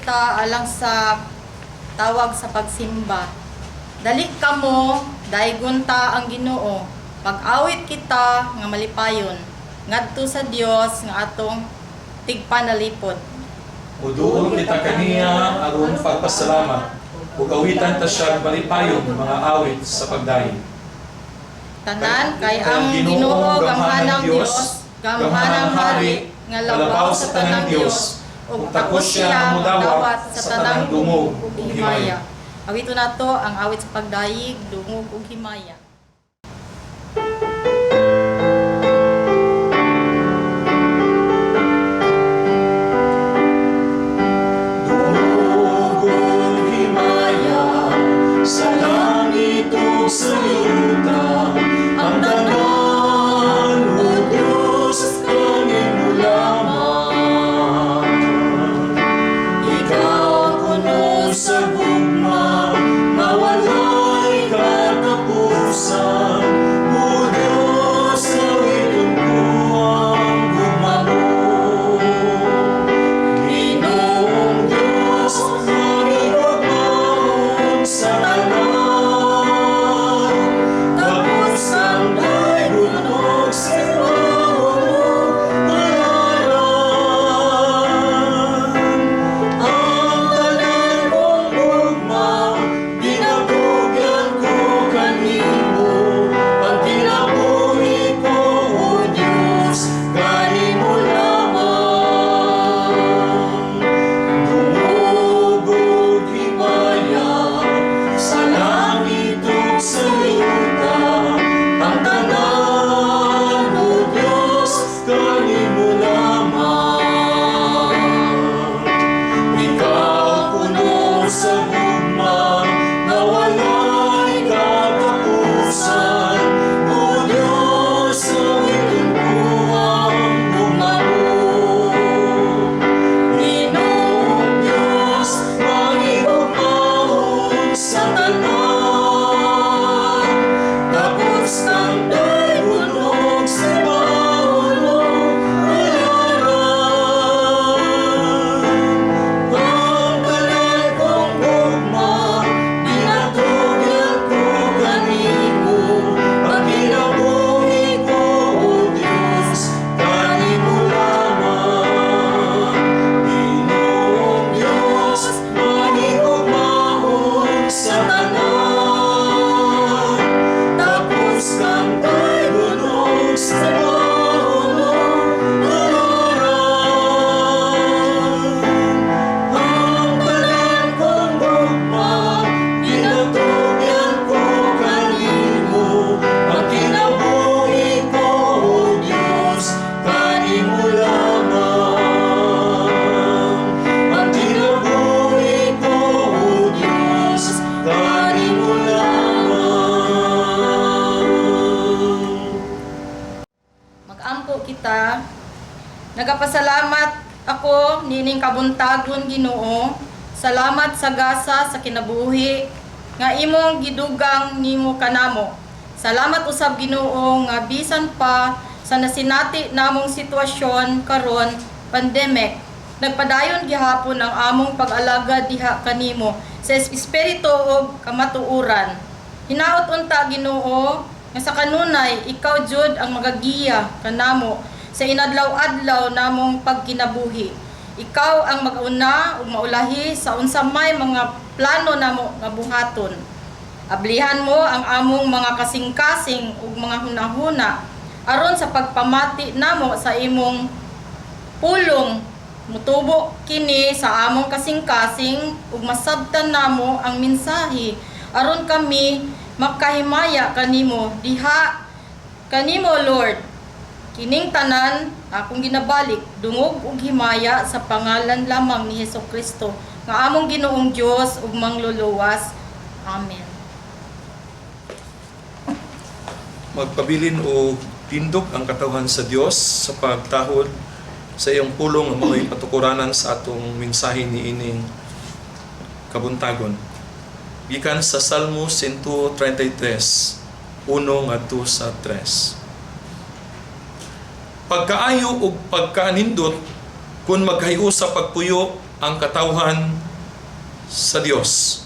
kita alang sa tawag sa pagsimba. Dali kamo, daygunta ang Ginoo. Pag-awit kita nga malipayon, ngadto sa Dios nga atong tigpanalipod. Muduol kita kaniya aron pagpasalamat. Ug awitan ta siya malipayon mga awit sa pagdayon. Tanan kay ang Ginoo gamhanang Dios, gamhanang hari nga labaw sa tanang Dios, ug takos siya mudawat sa tanang dungog ug himaya. Awito nato ang awit sa pagdayig, dungog ug himaya. Dungog ug himaya sa langit ug sa yuta, ang tanan o Diyos kanimo lamang. Ikaw ang puno sa gugma, mawalay katapusan. O Diyos, awiton ko ang gugma mo. Ginoong Diyos, magigugmaon sa tanan. Tapos ang daygunog sa ang tanan kong gugma, ginatugyan ko kanimo. Ang kinabuhi ko, O Diyos, kanimo lamang. Dungog ug himaya sa langit ug sa yuta, ang tanan, O Diyos, kanimo lamang. Ikaw puno sa gugma, na walay katapusan. O Diyos, awiton ko ang gugma mo. Ginoong Diyos, magigugmaon sa tanan. Tapos ng daygunog sa bawalo, ang tanan kong gugma, ginatugyan ko kanimo. Ang kinabuhi ko, O Diyos, kanimo lamang. Ginoong Diyos, magigugmaon sa tanan. Tapos kang daygunog sa bawalo, ang tanan kong gugma, ginatugyan ko kanimo. Ang kinabuhi ko, O Diyos, kanimo lamang. Ang kinabuhi ko, O Diyos, kanimo lamang. Mag-ampo kita. Nagapasalamat ako nining kabuntagon Ginoo. Salamat sa gasa sa kinabuhi nga imong gidugang nimo kanamo. Salamat usab Ginoo nga bisan pa sa nasinati namong sitwasyon karon pandemic, nagpadayon gihapon ang among pag-alaga diha kanimo sa espiritu ug kamatuoran. Hinaot unta Ginoo nga sa kanunay ikaw jud ang magagiya kanamo sa inadlaw-adlaw namong pagkinabuhi. Ikaw ang mag-una ug maulahi sa unsa may mga plano namo nga buhaton. Ablihan mo ang among mga kasing-kasing ug mga hunahuna aron sa pagpamati namo sa imong pulong. Mutubo kini sa among kasing-kasing ug masabtan namo ang mensahe aron kami makahimaya kanimo diha kanimo Lord. Kining tanan akong ginabalik dungog ug himaya sa pangalan lamang ni Hesukristo nga among Ginoong Dios ug mangluluwas. Amen. Magpabilin o tindog ang katawhan sa Dios sa pagtahod sa iyong pulong ang mga patukuranan sa atong mensahe ni ining kabuntagon. Gikan sa Salmo 133, 1 ngadto sa 3. Pagkaayo ug pagkaanindot kun maghayo sa pagpuyo ang katawhan sa Dios.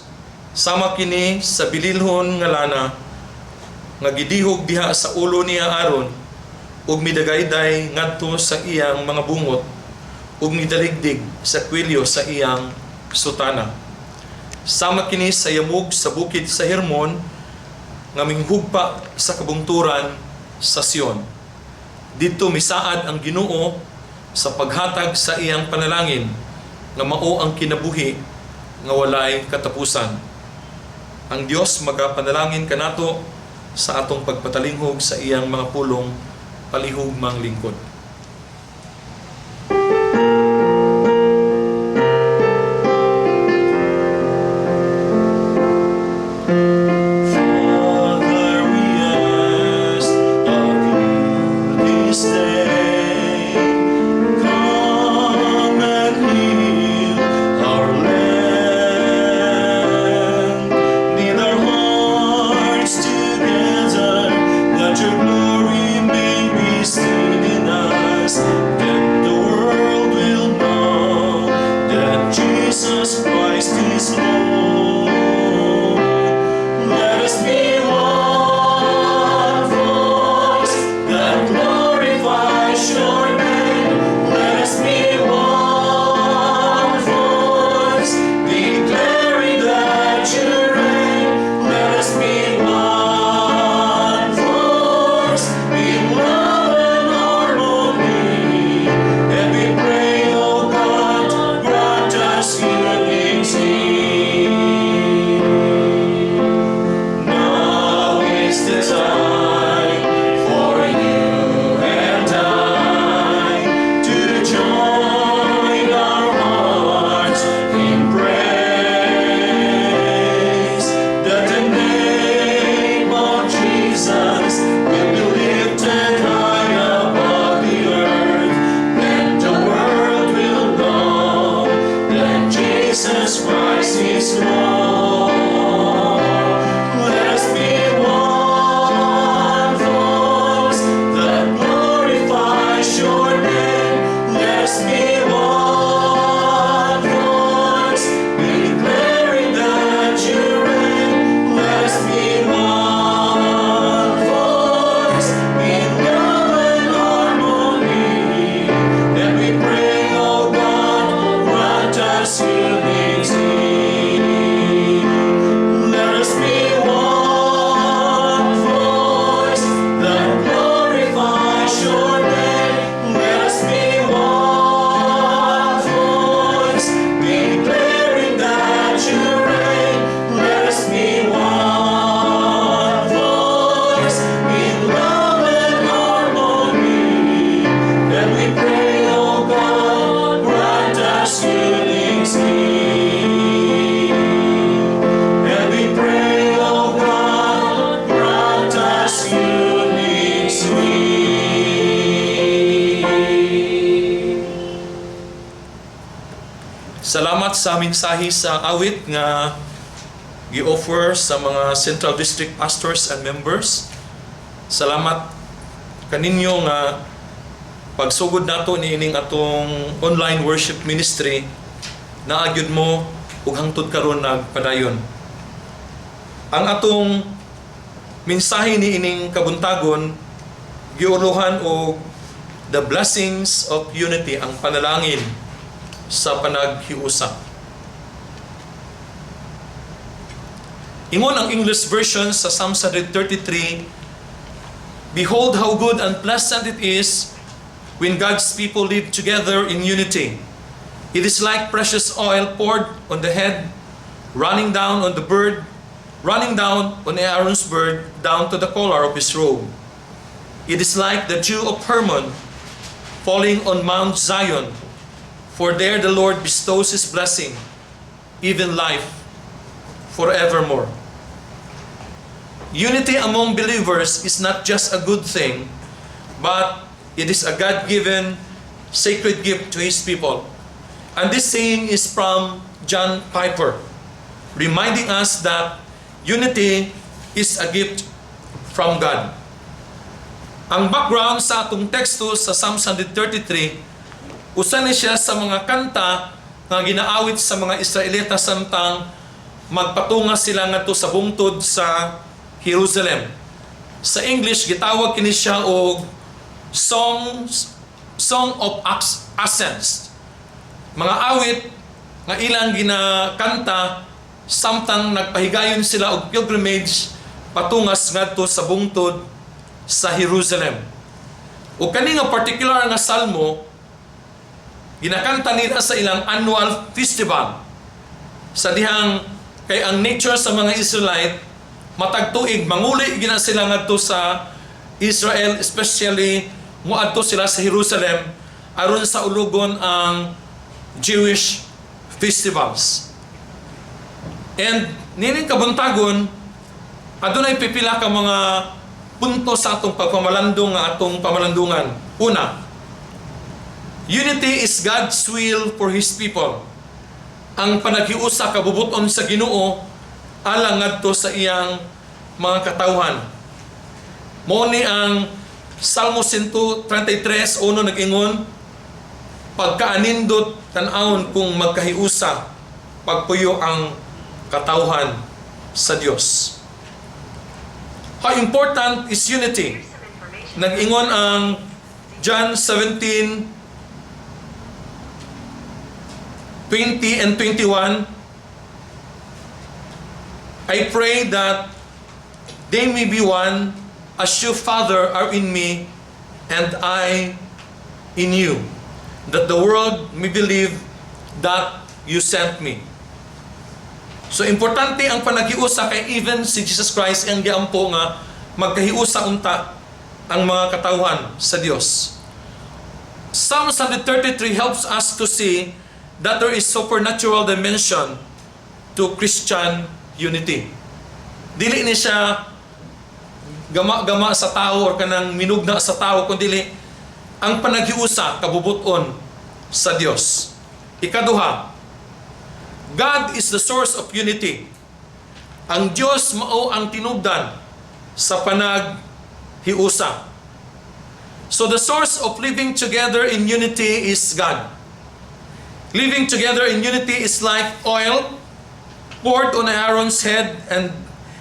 Sama kini sa bililhon nga lana nga gidihog diha sa ulo niya Aaron ug midagayday ngadto sa iyang mga bungot ug nidaligdig sa kwilyo sa iyang sutana. Sama kini sa yamog sa bukid sa Hermon nga minghugpa sa kabungturan sa Sion. Dito misaad ang Ginoo sa paghatag sa iyang panalangin nga mao ang kinabuhi nga walay katapusan. Ang Dios magapanalangin kanato sa atong pagpatalinghog sa iyang mga pulong palihugmang lingkod. Father, we ask of you this day, come and heal our land. Knit our hearts together, that your glory may be seen in us. Then the world will know that Jesus Christ is Lord. Let us be one voice that glorifies your name. Let us be one voice declaring that you reign. Let us be one voice in love and harmony. And we pray, oh God, grant us unity. Now is the time for you and I to join our hearts in praise, that the name of Jesus will be lifted high above the earth. Then the world will know that Jesus Christ is Lord. Let us be one voice that glorifies your name. Let us be one voice declaring that you reign. Let us be one voice in love and harmony. And we pray, oh God, grant us unity. Let us be one voice that glorifies your name. Let us be one voice declaring that you reign. Let us be one voice in love and harmony. And we pray, oh God, grant us unity. And we pray, oh God, grant us unity. Salamat sa mensahe sa awit nga gi-offer sa mga Central District pastors and members. Salamat kaninyo nga pagsugod nato niining atong online worship ministry na agyud mo ug hangtod karon nagpadayon. Ang atong mensahe niining kabuntagon giuluhan og the blessings of unity, ang panalangin sa panaghiusa. Ingon ang English version sa Psalm 133, "Behold how good and pleasant it is when God's people live together in unity. It is like precious oil poured on the head, running down on Aaron's beard, down to the collar of his robe. It is like the dew of Hermon falling on Mount Zion, for there the Lord bestows His blessing, even life forevermore." Unity among believers is not just a good thing, but it is a God-given sacred gift to His people. And this saying is from John Piper, reminding us that unity is a gift from God. Ang background sa atong teksto sa Psalm 133, usa ni siya sa mga kanta nga ginaawit sa mga Israelita samtang magpatunga sila ngadto sa bungtod sa Jerusalem. Sa English gitawag kini siya og Song of Ascents. Mga awit nga ilang ginakanta samtang nagpahigayon sila og pilgrimage patungas ngadto sa bungtod sa Jerusalem. O kani nga particular nga salmo ginakanta nila sa ilang annual festival. Sa dihang kay ang nature sa mga Israelite matag tuig manguli gina sila ngadto sa Israel, especially moadto sila sa Jerusalem aron sa ulugon ang Jewish festivals. And nining kabuntagon adunay pipila ka mga punto sa atong pagpamalandong nga atong pamalandungan. Una, unity is God's will for His people. Ang panaghiusa kabubuton sa Ginoo alang ngadto sa iyang mga katawhan. Mao ni ang Salmo 133 uno nag-ingon, pagkaanindot tan-awon kung magkahiusa pagpuyo ang katawhan sa Dios. How important is unity? Nag-ingon ang John 17:20 and 21, I pray that they may be one as you, Father, are in me and I in you, that the world may believe that you sent me. So importante ang panaghiusa kay even si Jesus Christ ang giampo nga magkahiusa unta ang mga katawhan sa Dios. Psalm 133 helps us to see that there is supernatural dimension to Christian unity. Dili ni siya gama-gama sa tao or kanang minugna sa tao, kundi ang panaghiusa kabubuton sa Dios. Ikaduha, God is the source of unity. Ang Diyos mao ang tinubdan sa panaghiusa. So the source of living together in unity is God. Living together in unity is like oil poured on Aaron's head, and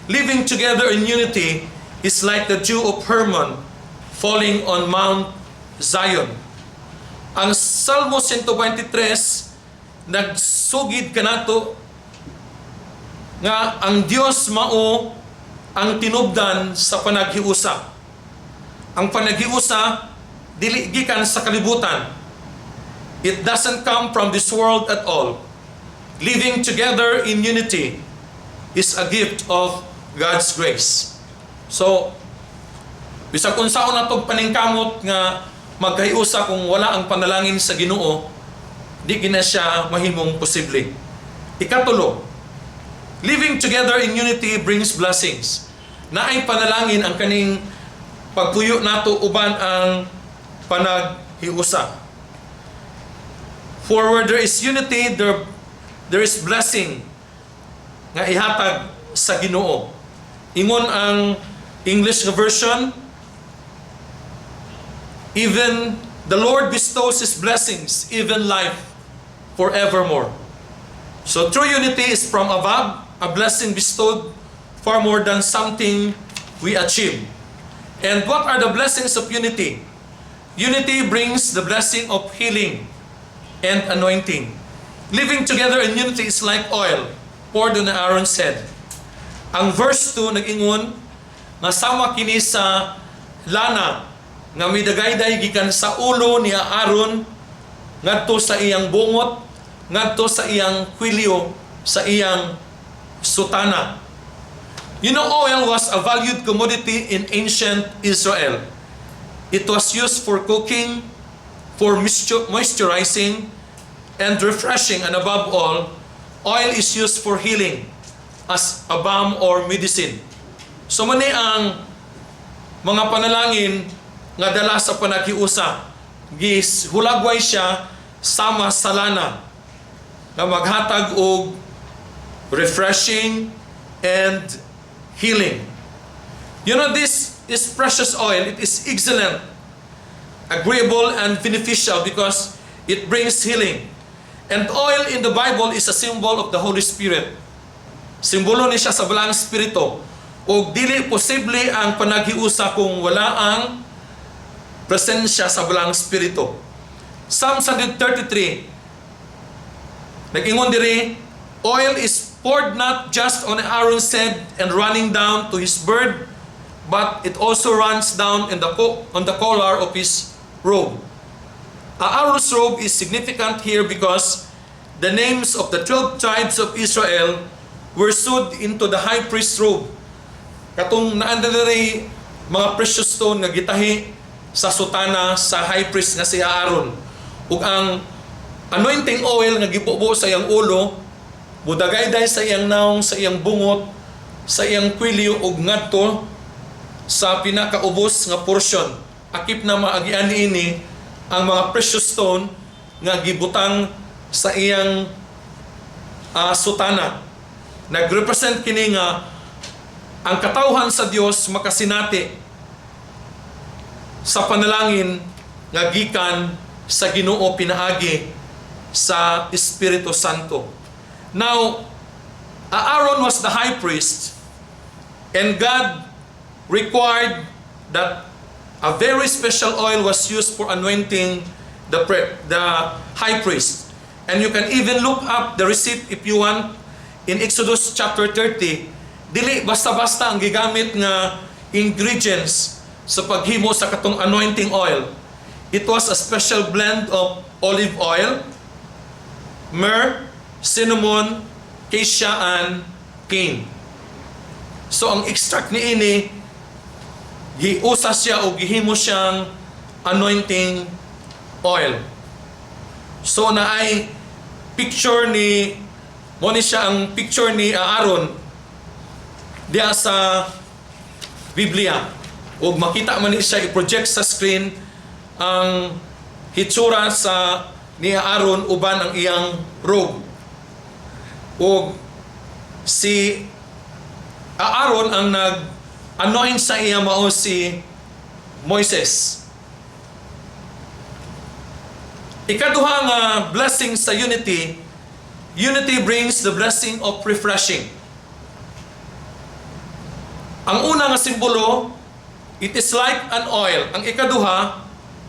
living together in unity is like the dew of Hermon falling on Mount Zion. Ang Salmo 123 nagsugid kanato nga ang Dios mao ang tinubdan sa panaghiusa. Ang panaghiusa dili gikan sa kalibutan. It doesn't come from this world at all. Living together in unity is a gift of God's grace. So, bisag unsaon natong paningkamot nga magkahiusa kung wala ang panalangin sa Ginoo, di gina siya mahimong posible. Ikatulo, living together in unity brings blessings. Naay panalangin ang kaning pagpuyo nato uban ang panaghiusa. For where there is unity, there is blessing nga ihatag sa Ginoo. Ingon ang English version, even the Lord bestows His blessings, even life forevermore. So true unity is from above, a blessing bestowed far more than something we achieve. And what are the blessings of unity? Unity brings the blessing of healing and anointing. Living together in unity is like oil poured on Aaron's head. Ang verse 2 nag-ingon nga sama kini sa lana nga midagayday gikan sa ulo ni Aaron ngadto sa iyang bungot, ngadto sa iyang kwilyo, sa iyang sutana. You know, oil was a valued commodity in ancient Israel. It was used for cooking, for moisturizing, and refreshing, and above all, oil is used for healing as a balm or medicine. So mani ang mga panalangin nga dala sa panaghiusa, hulagway siya sama sa lana na maghatag og refreshing and healing. You know, this is precious oil. It is excellent, agreeable, and beneficial because it brings healing. And oil in the Bible is a symbol of the Holy Spirit. Simbolo ni siya sa balang spirito. O dili posible ang panaghiusa kung wala ang presensya sa balang spirito. Psalm 133, nag-ingon diri, oil is poured not just on Aaron's head and running down to his beard, but it also runs down on the collar of his robe. Aaron's robe is significant here because the names of the 12 tribes of Israel were sewed into the high priest's robe. Katong naanda diri mga precious stone nga gitahi sa sutana sa high priest nga si Aaron. Ug ang anointing oil nga gibubo sa iyang ulo, mudagayday sa iyang naong, sa iyang bungot, sa iyang kwilyo ug ngadto sa pinakaubos nga portion. Akip na maagian ini ang mga precious stone nga gibutang sa iyang sutana. Nagrepresent kini nga ang katawhan sa Dios makasinati sa panalangin nga gikan sa Ginoo pinaagi sa Espiritu Santo. Now, Aaron was the high priest, and God required that a very special oil was used for anointing the high priest. And you can even look up the receipt if you want in Exodus chapter 30. Dili basta-basta ang gigamit nga ingredients sa paghimo sa katong anointing oil. It was a special blend of olive oil, myrrh, cinnamon, cassia, and cane. So ang extract ni ini, giusa siya o gihimo siyang anointing oil. So na ay picture ni siya ang picture ni Aaron diya sa Biblia. O makita man ni siya i-project sa screen ang hitsura sa ni Aaron uban ang iyang robe. O si Aaron ang nag-anoint sa iya mao si Moises. Ikaduha nga blessing sa unity, unity brings the blessing of refreshing. Ang una nga simbolo, it is like an oil. Ang ikaduha,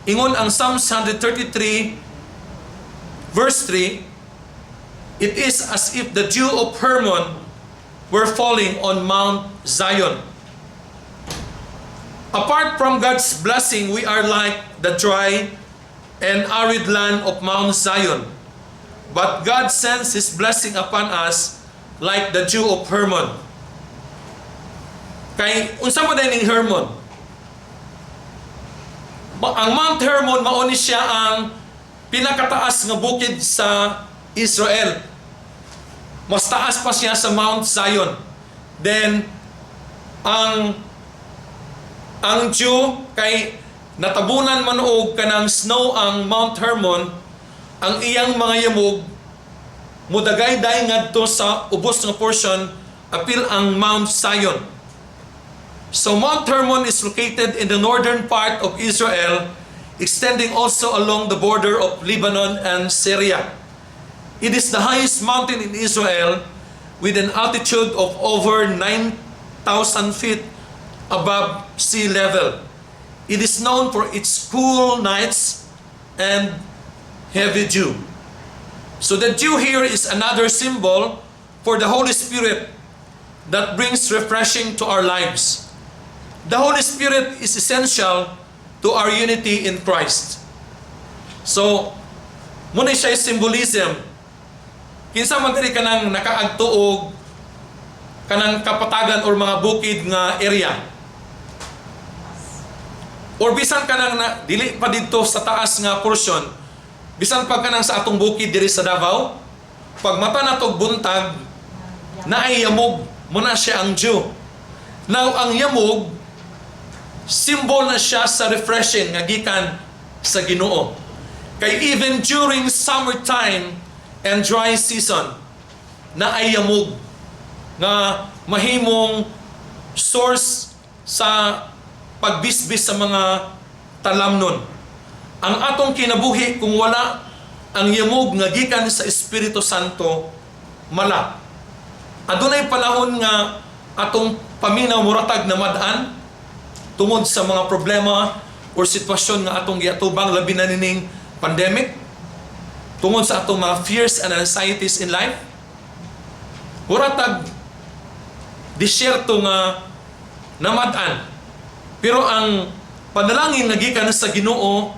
ingon ang Psalms 133 verse 3, it is as if the dew of Hermon were falling on Mount Zion. Apart from God's blessing, we are like the dry and arid land of Mount Zion. But God sends His blessing upon us like the dew of Hermon. Kay unsa mo din ning Hermon? Ang Mount Hermon mao ni siya ang pinakataas nga bukid sa Israel. Mas taas pa siya sa Mount Zion. Then ang dew kay natabunan man og kanang snow ang Mount Hermon, ang iyang mga yamog mudagayday ngadto sa ubos nga portion apil ang Mount Zion. So Mount Hermon is located in the northern part of Israel, extending also along the border of Lebanon and Syria. It is the highest mountain in Israel with an altitude of over 9,000 feet above sea level. It is known for its cool nights and heavy dew. So the dew here is another symbol for the Holy Spirit that brings refreshing to our lives. The Holy Spirit is essential to our unity in Christ. So, muna siya symbolism. Kinsa man diri kanang nakaagtuog kanang kapatagan or mga bukid nga area. Or bisan kanang dili pa didto sa taas nga portion, bisan pag kanang sa atong bukid diri sa Davao, pag mata natog buntag, naay yamog, muna siya ang dew. Now, ang yamog, symbol na siya sa refreshing nga gikan sa Ginoo. Kay even during summertime and dry season, naay yamog nga mahimong source sa pagbisbis sa mga talamnon. Ang atong kinabuhi kung wala ang yamog nga gikan sa Espiritu Santo mala. Adunay panahon nga atong paminaw muratag na madaan tungod sa mga problema o sitwasyon nga atong giatubang labi na nining pandemic, tungod sa atong mga fears and anxieties in life. Muratag disyerto nga namadaan. Pero ang panalangin nga gikan sa Ginoo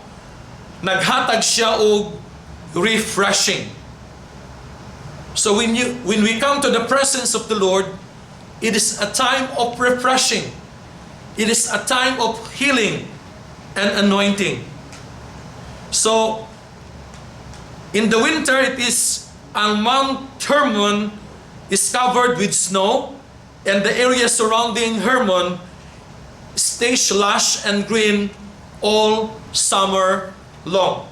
naghatag siya og refreshing. So when we come to the presence of the Lord, it is a time of refreshing. It is a time of healing and anointing. So in the winter, it is ang Mount Hermon is covered with snow, and the area surrounding Hermon stays lush and green all summer long.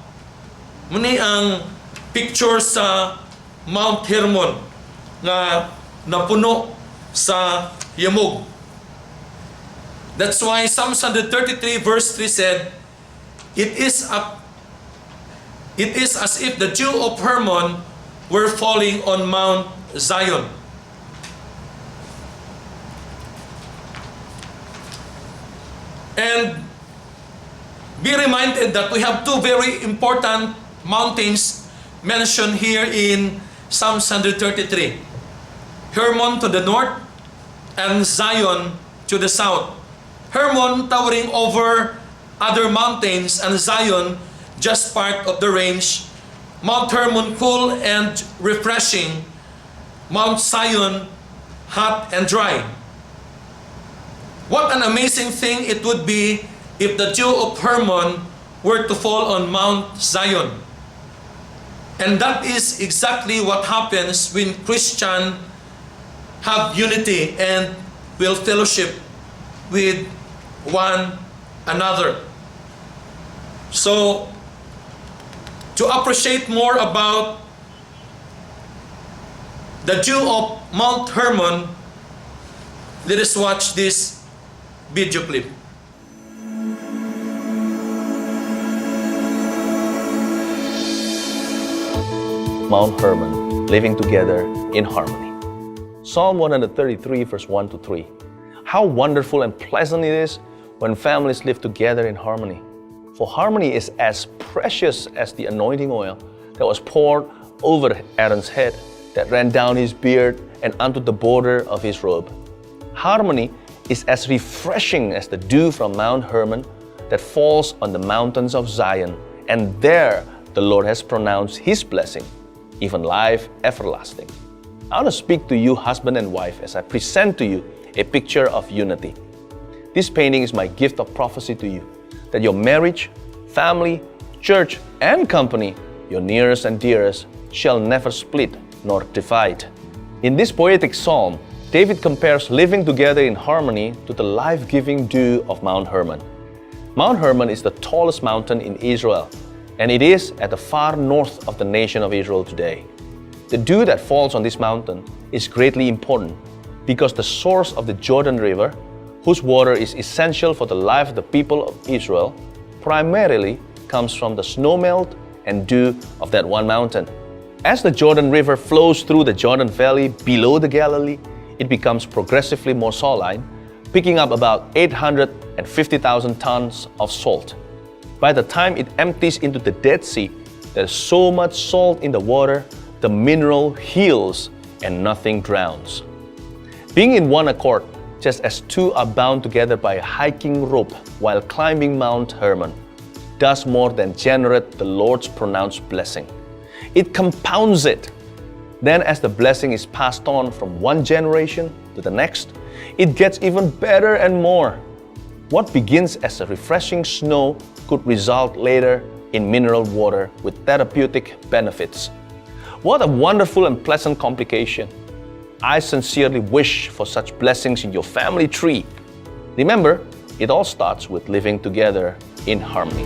Muni ang picture sa Mount Hermon na napuno sa yamog. That's why Psalm 133 verse 3 said, It is as if the dew of Hermon were falling on Mount Zion. And be reminded that we have two very important mountains mentioned here in Psalm 133. Hermon to the north and Zion to the south. Hermon towering over other mountains and Zion just part of the range. Mount Hermon cool and refreshing. Mount Zion hot and dry. What an amazing thing it would be if the dew of Hermon were to fall on Mount Zion. And that is exactly what happens when Christians have unity and will fellowship with one another. So, to appreciate more about the dew of Mount Hermon, let us watch this video clip. Mount Hermon, living together in harmony. Psalm 133 verse 1 to 3. How wonderful and pleasant it is when families live together in harmony. For harmony is as precious as the anointing oil that was poured over Aaron's head, that ran down his beard and unto the border of his robe. Harmony is as refreshing as the dew from Mount Hermon that falls on the mountains of Zion, and there the Lord has pronounced His blessing, even life everlasting. I want to speak to you, husband and wife, as I present to you a picture of unity. This painting is my gift of prophecy to you, that your marriage, family, church, and company, your nearest and dearest, shall never split nor divide. In this poetic psalm, David compares living together in harmony to the life-giving dew of Mount Hermon. Mount Hermon is the tallest mountain in Israel, and it is at the far north of the nation of Israel today. The dew that falls on this mountain is greatly important because the source of the Jordan River, whose water is essential for the life of the people of Israel, primarily comes from the snowmelt and dew of that one mountain. As the Jordan River flows through the Jordan Valley below the Galilee, it becomes progressively more saline, picking up about 850,000 tons of salt. By the time it empties into the Dead Sea, there's so much salt in the water, the mineral heals and nothing drowns. Being in one accord, just as two are bound together by a hiking rope while climbing Mount Hermon, does more than generate the Lord's pronounced blessing. It compounds it. Then as the blessing is passed on from one generation to the next, it gets even better and more. What begins as a refreshing snow could result later in mineral water with therapeutic benefits. What a wonderful and pleasant complication. I sincerely wish for such blessings in your family tree. Remember, it all starts with living together in harmony.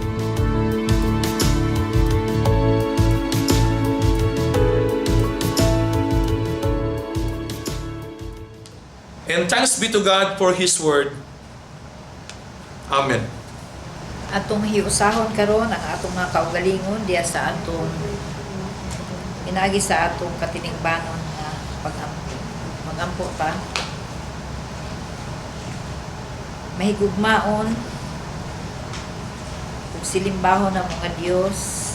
And thanks be to God for His Word. Amen. Atong hiusahon karon ang atong mga kaugalingon diya sa atong Pinaagi sa atong katiningbanon nga pagampo. Magampo ta. Mahigugmaon ug silimbahon ng mga Dios.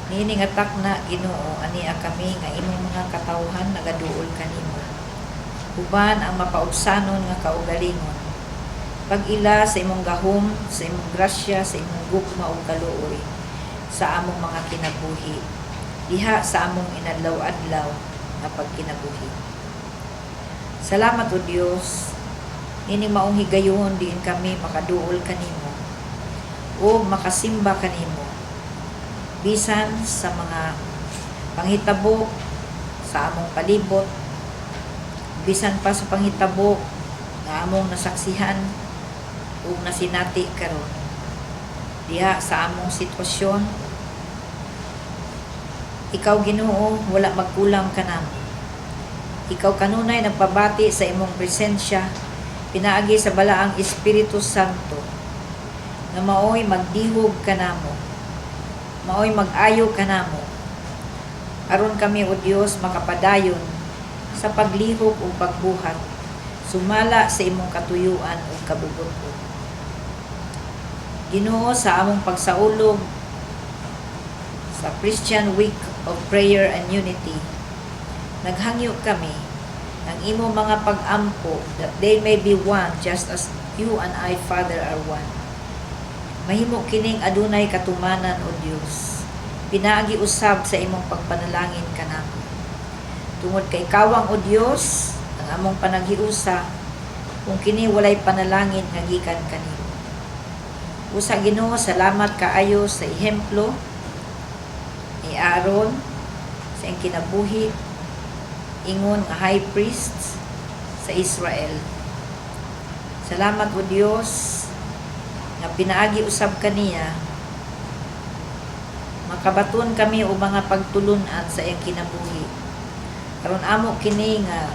Nining atak na Ginoo ania kami nga imong mga katawhan nagaduol kanimo. Uban ang mapaubsanon nga kaugalingon. Pag-ila sa imong gahom, sa imong grasya, sa imong gugma ug kaluoy sa among mga kinabuhi. Diha sa among inadlaw-adlaw nga pagkinabuhi. Salamat o Dios. Ini maong higayon diin kami makaduol kanimo o makasimba kanimo bisan sa mga panghitabo sa among palibot, bisan pa sa panghitabo nga among nasaksihan ug nasinati karon diha sa among sitwasyon. Ikaw Ginoo wala magkulang kanamo. Ikaw kanunay nagpabati sa imong presensya pinaagi sa balaang Espiritu Santo na maoy magdihog kanamo, maoy mag-ayo kanamo aron kami o Dios makapadayon sa paglihok o pagbuhat sumala sa imong katuyuan o kabubuton. Ginoo sa among pagsaulog sa Christian Week of Prayer and Unity, naghangyo kami ng imo mga pag-ampo that they may be one just as you and I, Father, are one. Mahimo kining adunay katumanan o Dios. Pinaagi usab sa imong pagpanalangin kanamo. Tungod kay kawang o Dios, ang among panaghiusa kung kini walay panalangin nga gikan kanimo. Usa Ginoo, salamat kaayo sa ehemplo ni Aaron sa iyang kinabuhi ingon nga high priest sa Israel. Salamat o Dios nga pinaagi usab kaniya makabaton kami o mga pagtulunan sa iyang kinabuhi. Karon amo kini nga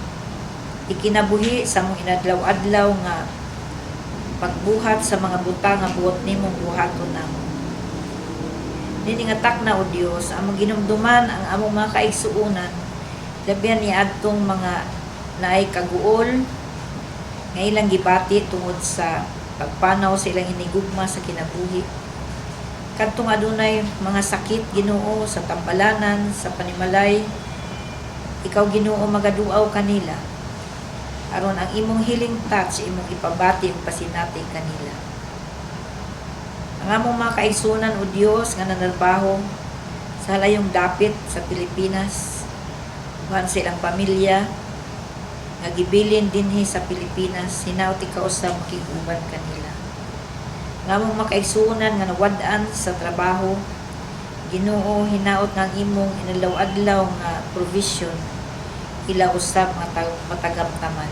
ikinabuhi sa mong inadlaw-adlaw nga pagbuhat sa mga butang nga buot nimong buhaton namo. Nini nga takna o Dios, among ginumduman ang among mga kaigsuonan, labihan ni adtong mga naay kaguol nga ilang gibati tungod sa pagpanaw sa ilang hinigugma sa kinabuhi. Kadtong adunay mga sakit Ginoo sa tambalanan, sa panimalay, ikaw Ginoo magaduaw kanila aron ang imong healing touch imong ipabati ug pasinati kanila. Ang among mga kaigsunan o Dios nga nanarbaho sa halayong dapit sa Pilipinas, uban sa ilang pamilya nga gibilin dinhi sa Pilipinas, hinaut ikaw sa makiguban kanila. Ang among mga kaigsunan nga nawad-an sa trabaho, Ginoo hinaot nga ang imong inadlaw-adlaw nga provision ila usab matagamtaman.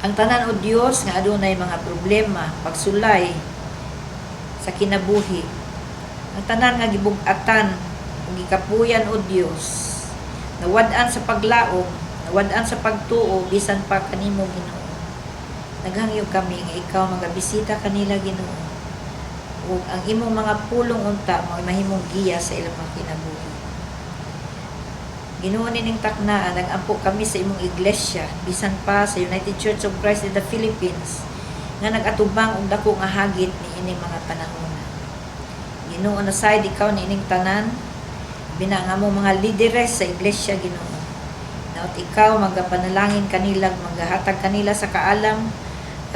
Ang tanan o Dios nga adunay mga problema, pagsulay sa kinabuhi, ang tanan nga gibug-atan ug gikapuyan o Dios, nawad-an sa paglaom, nawad-an sa pagtuo bisan pa kanimo Ginoo. Naghangyo kami nga ikaw magabisita kanila Ginoo ug ang imong mga pulong unta mahimong giya sa ilang mga kinabuhi. Ginoo nining taknaan, nag-ampo kami sa imong iglesia, bisan pa sa United Church of Christ in the Philippines, nga nag-atubang og dako nga hagit ni ining mga panahon. Ginoo na side ikaw ni ining tanan, binang among mga lideres sa iglesia Ginoo. Naot ikaw magapanalangin kanila, magahatag kanila sa kaalam,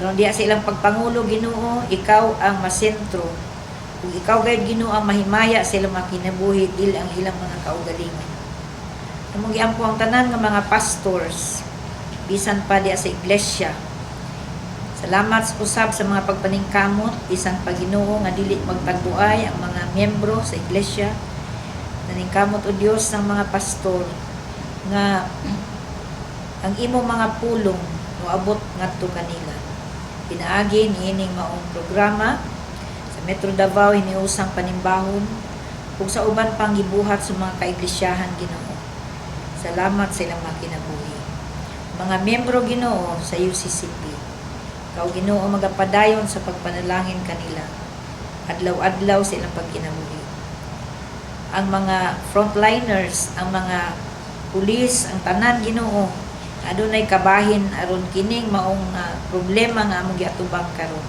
aron diha sa ilang pagpangulo Ginoo, ikaw ang masentro. Ug ikaw gayud Ginoo ang mahimaya sa ilang mga kinabuhi, dili ang ilang mga kaugalingon. Among giampo ang tanan nga mga pastors bisan pa diha sa iglesia. Salamat usab sa mga pagpaningkamot bisan pa Ginoo nga dili magtagbuay ang mga miyembro sa iglesia. Naningkamot o Dios ng mga pastor nga ang imong mga pulong moabot ngadto kanila. Pinaagi niining maong programa sa Metro Davao hiniusang panimbahon ug sa uban pang gibuhat sa mga kaiglesiyahan Ginoo. Salamat sa ilang mga kinabuhi. Mga miyembro Ginoo sa UCCP, ikaw Ginoo magapadayon sa pagpanalangin kanila, adlaw-adlaw sa ilang pagkinabuhi. ang mga frontliners, ang mga pulis, ang tanan Ginoo. Adunay kabahin aron kining maong problema nga among giatubang karon.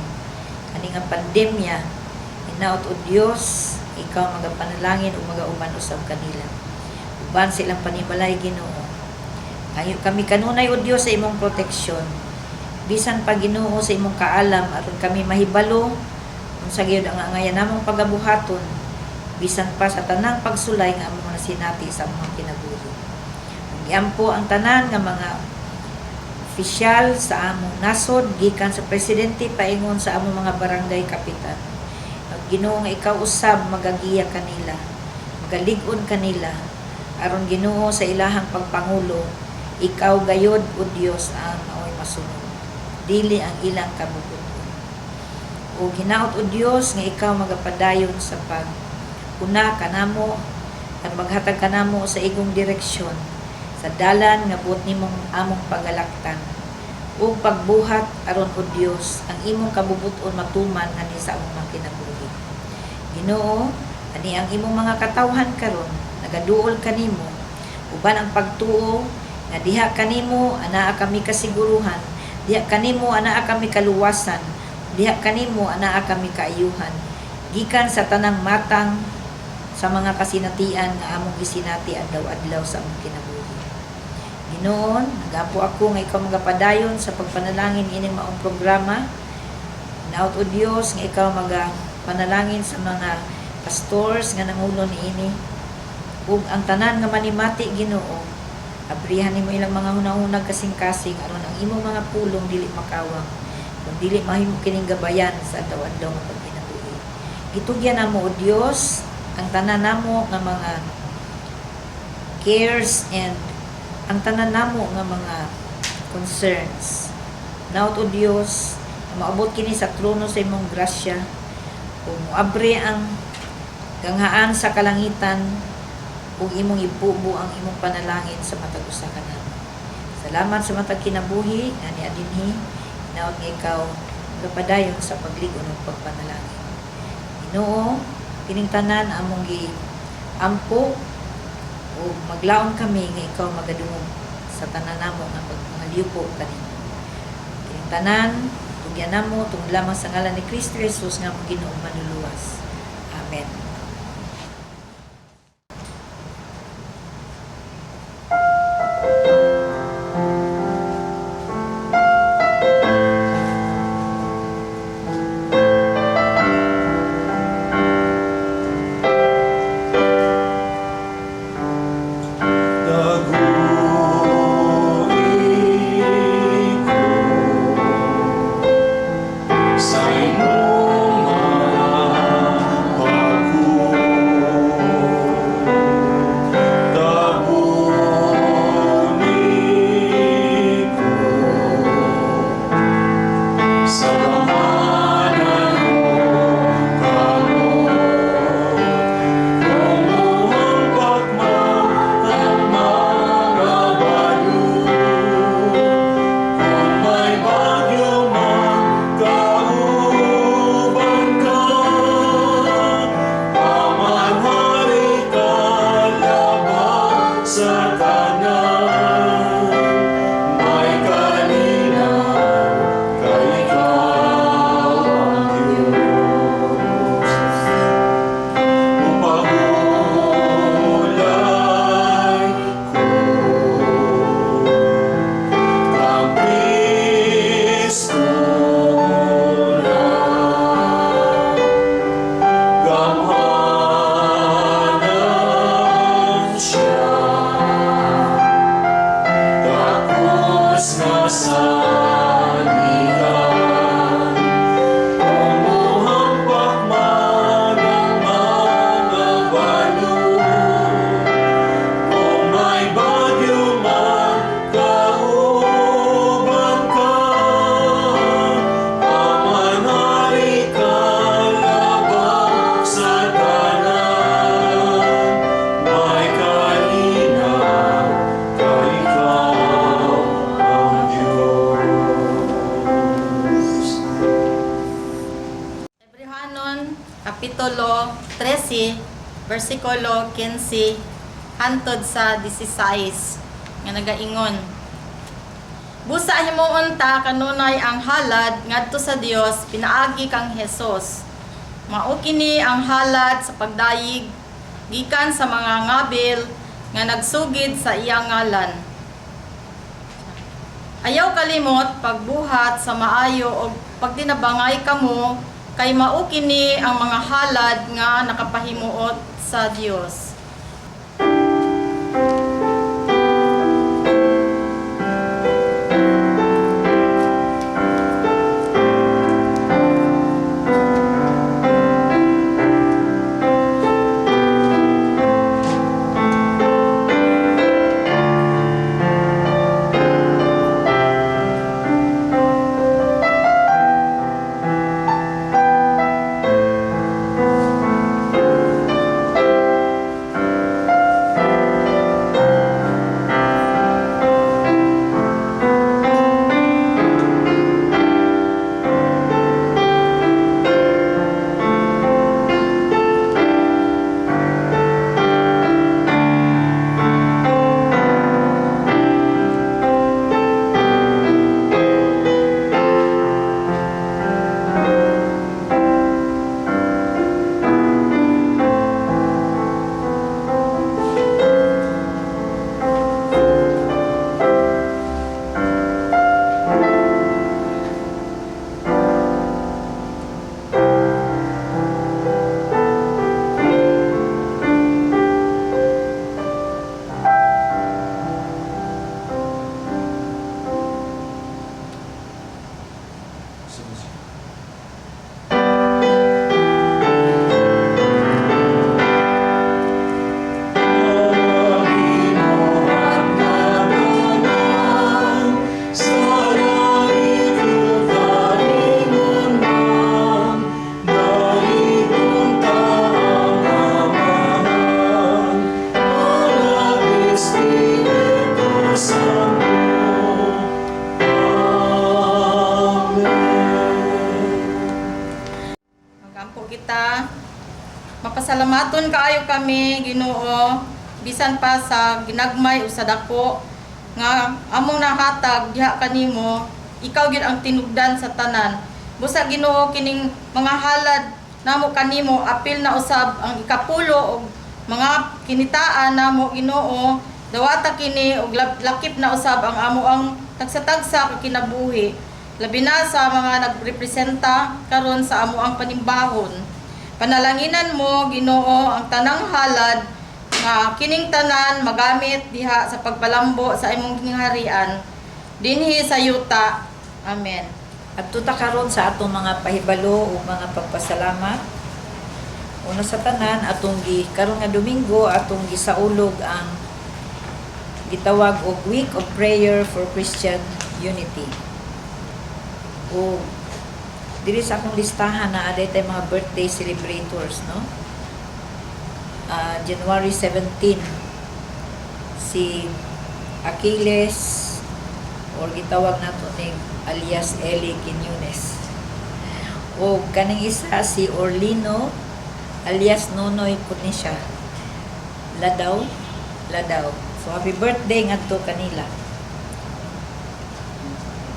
Ani nga pandemya, hinaot o Dios, ikaw magapanalangin ug magauban usab kanila. Uban silang panibalay Ginoo. Ayo kami kanunay o Dios sa imong proteksyon. Bisan pa Ginoo sa imong kaalam aron kami mahibalo unsa gyud ang angayan namong pagabuhaton bisan pa sa tanang pagsulay nga among nasinati sa among kinabuhi. Giampo ang tanan nga mga opisyal sa among nasod gikan sa presidente paingon sa among mga barangay kapitan. Ginoo nga ikaw usab magagiya kanila, magalig-on kanila aron Ginoo sa ilahang pagpangulo, ikaw gayod o Dios ang maoy masunod. Dili ang ilang kabubuton. O hinaot o Dios nga ikaw magapadayon sa pag-una kanamo at maghatag kanamo sa igong direksyon sa dalan nga buot nimong among pagalaktan ug pagbuhat aron o Dios ang imong kabubuton matuman ani sa among mga kinabuhi. Ginoo, ani ang imong mga katawhan karon nagaduol kanimo uban ang pagtuo nga diha kanimo anaa kami kasiguruhan, diha kanimo anaa kami kaluwasan, diha kanimo anaa kami kaayuhan gikan sa tanang matang sa mga kasinatian nga among gisinati adlaw-adlaw sa among kinabuhi. Ginoon, nagapo ako nga ikaw magapadayon sa pagpanalangin ining maong programa. Hinaot o Dios nga ikaw magapanalangin sa mga pastors nga nangulo niini ug ang tanan nga manimati Ginoo. Abrihan nimo ilang mga hunahunag kasing-kasing aron ang imong mga pulong dili makawang kung dili mahimo kining gabayan sa adlaw-adlaw nga pagkinabuhi. Gitugyan namo o Dios ang tanan namo nga mga cares and ang tanan namo nga mga concerns. Naot o Dios, maabot kini sa trono sa imong grasya ug moabre ang ganghaan sa kalangitan ug imong ibubo ang imong panalangin sa matag usa ka namo. Salamat sa matag kinabuhi ani adinhi naot nga ikaw gapadayon sa pagligon ug pagpanalangin. Ginoo, kining tanan among giampo o maglaom kami nga ikaw magadungog sa tanan namo nga pagpangaliupo kanimo. Kining tanan tugyan namo tungod lamang sa ngalan ni Kristo Jesus nga among Ginoong manluluwas. Amen. Kapitulo 13, versikulo 15 hantod sa 16 nga nagaingon. Busa himuon ta kanunay ang halad ngadto sa Dios pinaagi kang Hesus. Mao kini ang halad sa pagdayig gikan sa mga ngabil nga nagsugid sa iyang ngalan. Ayaw kalimot pagbuhat sa maayo o pagtinabangay kamo kay mao kini ang mga halad nga nakapahimuot sa Dios. Magampo kita. Mapasalamaton kaayo kami, Ginoo, bisan pa sa ginagmay o sa dako nga among nahatag diha kanimo, ikaw gyud ang tinugdan sa tanan. Busa Ginoo kining mga halad namo kanimo apil na usab ang ikapulo og mga kinitaan namo Ginoo, dawata kini og lakip na usab ang amo ang tagsa-tagsa ka kinabuhi. Labi na sa mga nagrepresenta karon sa amo ang panimbahon. Panalanginan mo Ginoo ang tanang halad nga kining tanan magamit diha sa pagpalambo sa imong gingharian dinhi sa yuta. Amen. At tuta karon sa atong mga pahibalo o mga pagpasalamat. Una sa tanan atong karon nga Domingo atong gisaulog ang gitawag og Week of Prayer for Christian Unity. O diri sa akong listahan na aday tay mga birthday celebrators, no? January 17 si Achilles or gitawag nato ning alias Eli Quiñones. O kaning isa si Orlino alias Nonoy Punisha. Ladaw. So happy birthday ngadto kanila.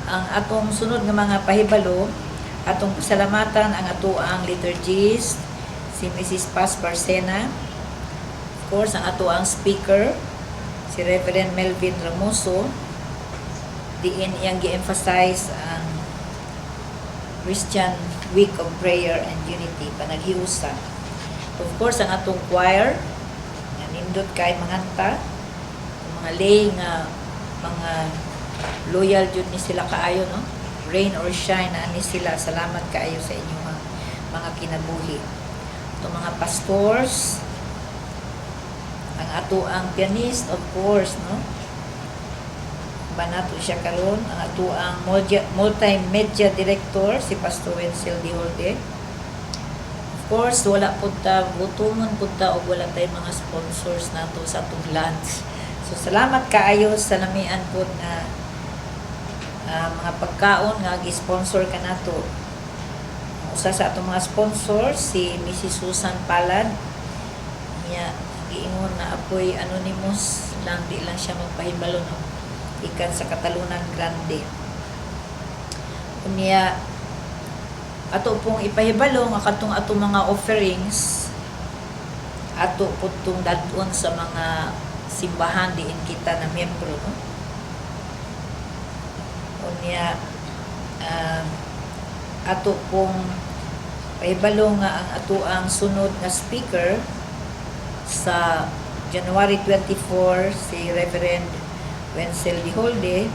Ang atong sunod nga mga pahibalo, atong pasalamatan ang atoang liturgist, si Mrs. Paz Barcena. Of course, ang atoang speaker, si Reverend Melvin Ramoso. Diin iyang gi-emphasize ang Christian Week of Prayer and Unity, panaghiusa. Of course, ang atong choir, nga nindot kay manganta, mga lay nga mga loyal jud ni sila kaayo, no? Rain or shine na ni sila. Salamat kaayo sa inyo mga kinabuhi. Ito mga pastors, ang ato ang pianist, of course, no? Banato siya karon, ang ato ang multimedia director si Pastor Wenzel Diolde. Of course, wala pud ta gutumon pud ta og wala tay mga sponsors nato sa atong lunch. So salamat kaayo sa lamian pud na mga pagkaon nga gi-sponsor ka nato. Usa sa atong mga sponsors si Mrs. Susan Palad, Niya, giingon na apoy anonymous lang, di lang siya magpahibalo no? Ikan sa Katalunan Grande. Niya, ato pong ipahibalo nga katong ato mga offerings ato po itong dadon sa mga simbahan diin kita na miyembro no? Unya ato pong pahibalo nga ang ato ang sunod nga speaker sa January 24 si Reverend Wenzel Diholde,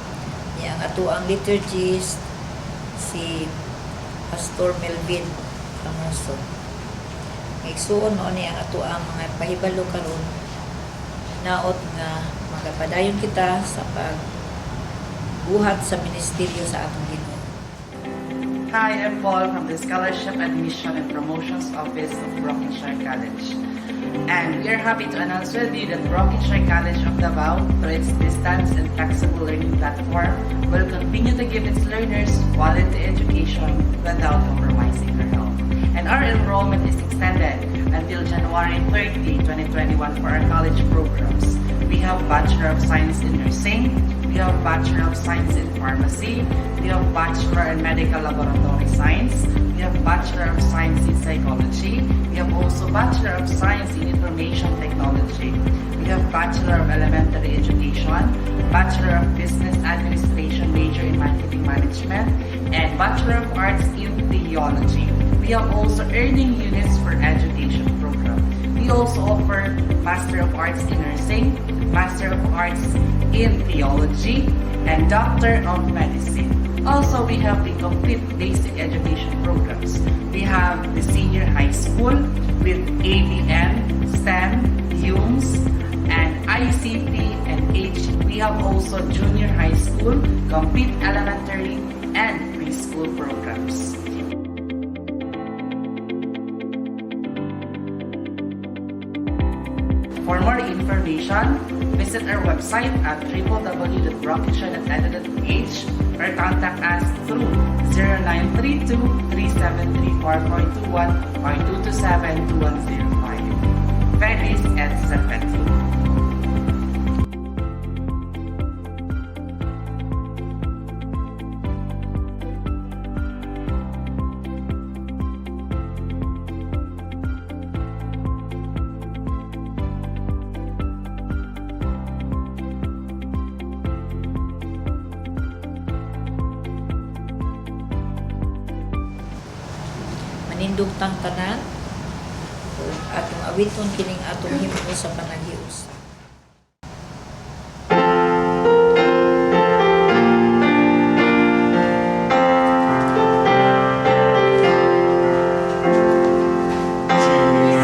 niya ang ato ang liturgist si Pastor Melvin Ramoso. Igsuon mo ni ang ato ang mga pahibalo karon naot nga magapadayon kita sa pagbuhat sa ministeryo sa atong Ginoo. Hi, I'm Paul from the Scholarship Admission and Promotions Office of Brockingshire College. And we are happy to announce with you that Brockingshire College of Davao, through its distance and flexible learning platform, will continue to give its learners quality education without compromising their health. And our enrollment is extended until January 30, 2021 for our college programs. We have Bachelor of Science in Nursing, we have Bachelor of Science in Pharmacy, we have Bachelor in Medical Laboratory Science, we have Bachelor of Science in Psychology, we have also Bachelor of Science in Information Technology, we have Bachelor of Elementary Education, Bachelor of Business Administration major in Marketing Management, and Bachelor of Arts in Theology. We have also earning units for education program. We also offer Master of Arts in Nursing, Master of Arts in Theology, and Doctor of Medicine. Also, we have the complete basic education programs. We have the senior high school with ABM, STEM, UMS, and ICT and H. We have also junior high school, complete elementary, and preschool programs. For more information, visit our website at www.brockingshire.edu.ph or contact us through 0932-373-4421 or 227-2105. Venice at San Pedro. Manindugtang tanan ug atong awiton kining atong himno sa panagios.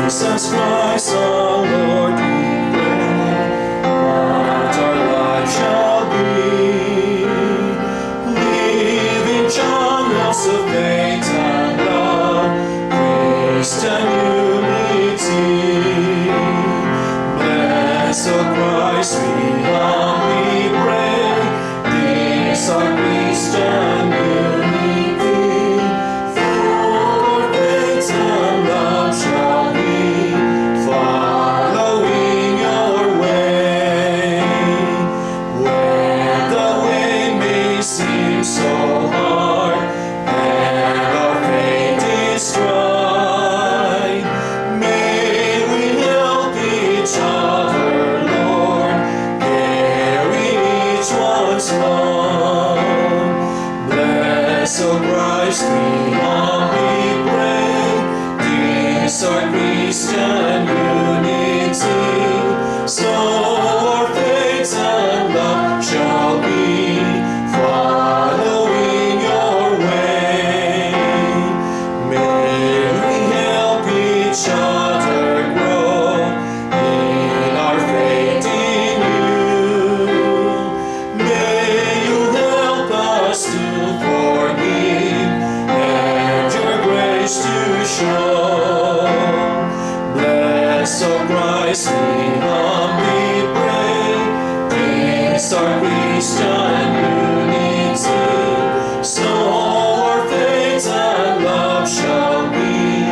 Jesus Christ, our Lord, we pray, what our life shall be, living channels of faith and love, Christian unity. Bless, O Christ, we humbly pray, this our Christian unity. For faith and love shall be following your way. When the way may seem so hard and our faith is tried, may we help each other, Lord, carry each one's love. Bless, O Christ, we humbly pray, this our Christian unity. So our faith and love shall be following your way. May we help each other grow in our faith in you. May you help us to forgive and your grace to show. Bless, O Christ, we humbly pray, this our Christian unity. So our faith and love shall be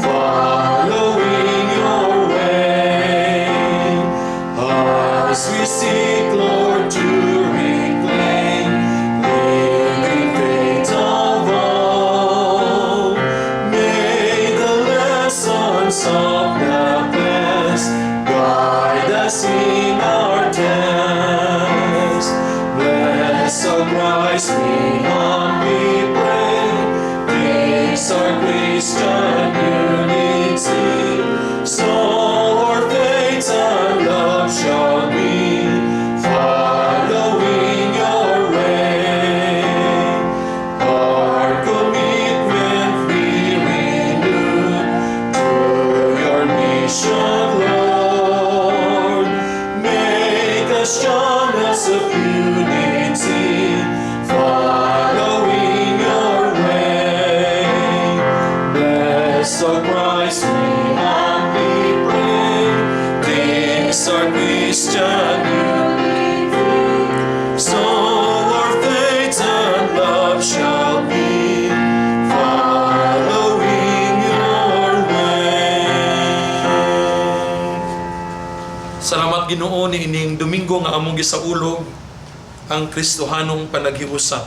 following your way. of darkness, guide us in our task. Bless our Christ, we humbly pray. Peace our Christian unity, so our faith and love shall be, following your way. Our commitment we renew to your mission, Lord. Make us channels of unity, following your way. Bless our Christ, we humbly pray. This our Christian unity, so our faith and love shall be, following your way. Salamat Ginoo ni ining Domingo nga among gisaulog ang Kristohanong panaghiusa.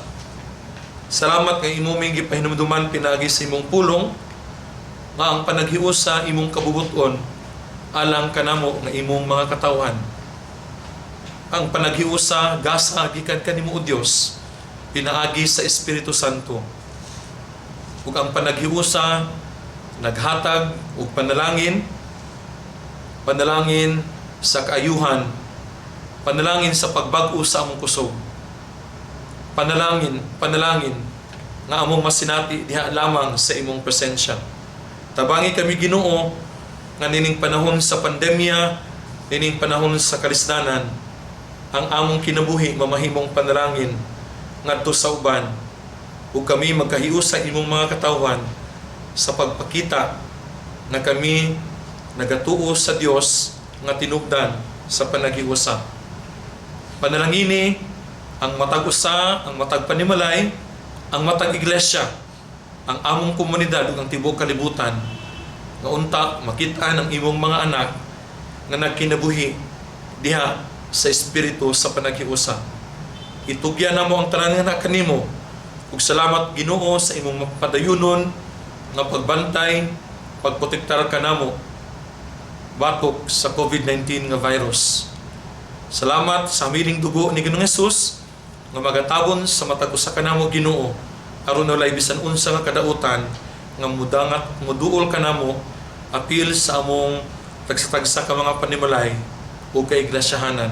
Salamat nga imong gipahinumduman pinagi sa imong pulong nga ang panaghiusa imong kabubuton alang kanamo nga imong mga katawhan. Ang panaghiusa gasa gikan kanimo o Dios pinaagi sa Espiritu Santo. Ug ang panaghiusa naghatag og panalangin sa kaayuhan, panalangin sa pagbag-o sa among kusog, panalangin nga among masinati diha lamang sa imong presensya. Tabangi kami Ginoo nga nining panahon sa pandemya, nining panahon sa kalisdanan, ang among kinabuhi mamahimong panalangin ngadto sa uban, ug kami magkahiusa imong mga katawhan sa pagpakita na kami nagatuo sa Dios nga tinubdan sa panaghiusa. Panalangini ang matag usa, ang matag panimalay, ang matag iglesia, ang among komunidad ug ang tibuok kalibutan nga unta makit-an ang imong mga anak nga nagkinabuhi diha sa espiritu sa panaghiusa. Itugyan namo ang tanan nga kanimo ug salamat Ginoo sa imong mapadayunon nga pagbantay, pagprotektar kanamo batok sa COVID-19 nga virus. Salamat sa miling dugo ni Ginoong Hesus nga magatabon sa matag usa kanamo Ginoo aron walay bisan unsa nga kadautan nga muduol kanamo apil sa among tagsa-tagsa ka mga panimalay o kaiglesia-hanan.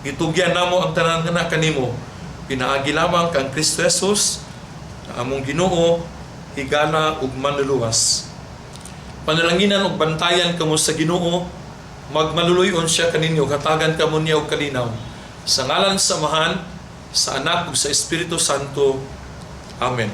Itugyan namo ang tanan nga kanimo pinaagi lamang kang Kristo Jesus among Ginoo higala ug manluluwas. Panalanginan ug bantayan kamo sa Ginoo, magmaluluyon siya kaninyo, hatagan kamo niya og kalinaw. Sa ngalan sa Amahan, sa Anak ug sa Espiritu Santo. Amen.